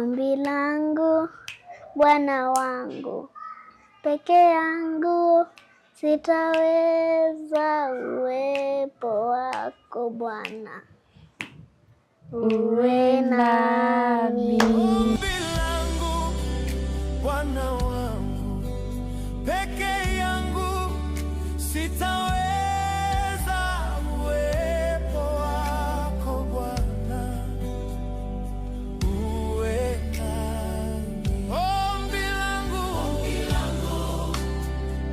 Ombi langu Bwana wangu, peke yangu sitaweza, uwepo wako Bwana uwe nami. Ombi langu Bwana wangu, peke yangu sitaweza, uwepo wako Bwana uwe nami. Ombi langu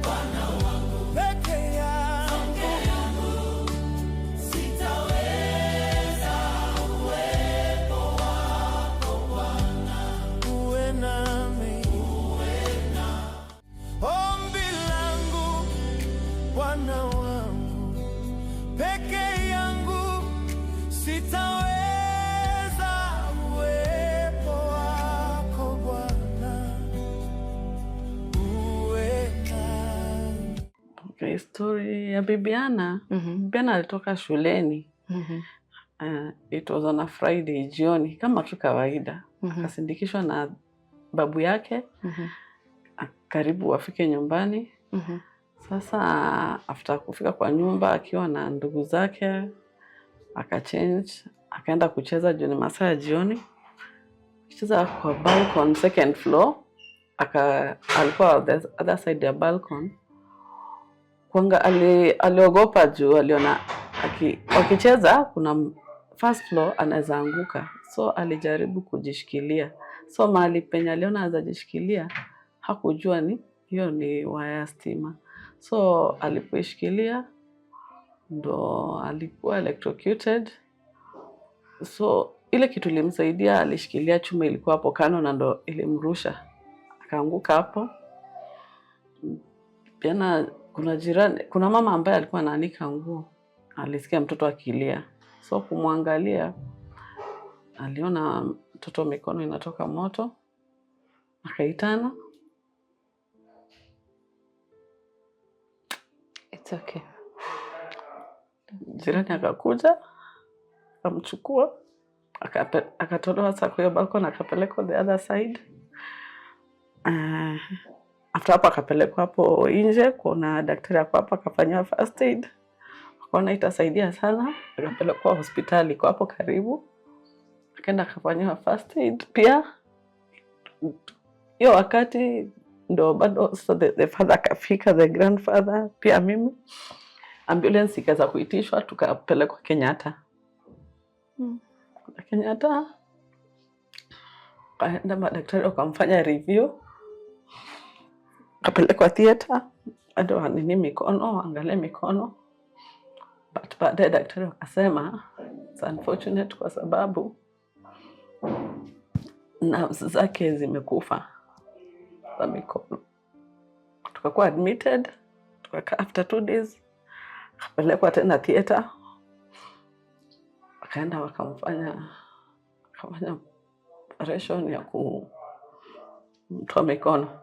Bwana wangu, peke yangu sitaweza, uwepo wako Bwana uwe nami. Ombi langu Bwana wangu, peke yangu sitaweza, uwepo wako Bwana uwe nami. Okay, story ya Bibiana. Bibiana alitoka shuleni. It was on a Friday jioni kama tu kawaida. Akasindikishwa na babu yake. Karibu wafike nyumbani. Sasa after kufika kwa nyumba akiwa na ndugu zake, akachange, akaenda kucheza jioni, masaa ya jioni. Kucheza kwa balcony second floor. Alikuwa the other side ya balcony. Kwanga aliogopa juu aliona wakicheza kuna first floor anaweza anguka. So alijaribu kujishikilia. So mahali penye aliona anaweza jishikilia, hakujua ni hiyo ni waya ya stima. So alipoishikilia ndo alikuwa electrocuted. So ile kitu ilimsaidia, alishikilia chuma ilikuwa hapo kando na ndo ilimrusha. Akaanguka hapo. Pia kuna mama ambaye alikuwa anaanika nguo. Alisikia mtoto akilia. So kumwangalia, aliona mtoto mikono inatoka moto. Akaitana. It's okay. Jirani akakuja, akamchukua, akatolewa sasa kwa hiyo balcony, akapelekwa the other side. After hapo akapelekwa hapo nje, kuna daktari hapo akafanywa first aid. Akaona itasaidia sana, akapelekwa hospitali kwa hapo karibu. Akaenda akafanywa first aid pia. Hiyo wakati ndo bado so the father akafika, the grandfather pia mimi. Ambulance ikaanza kuitishwa, tukapelekwa Kenyatta. Kenyatta kaenda madaktari wakamfanya review. Kapelekwa theater, ado nini mikono, angalia mikono. But baadaye daktari wakasema it's unfortunate kwa sababu nerves zake zimekufa za mikono. Tukakuwa admitted, tukakaa after 2 days. Kapelekwa tena theater. Wakaenda wakafanya operation ya kumtoa mikono.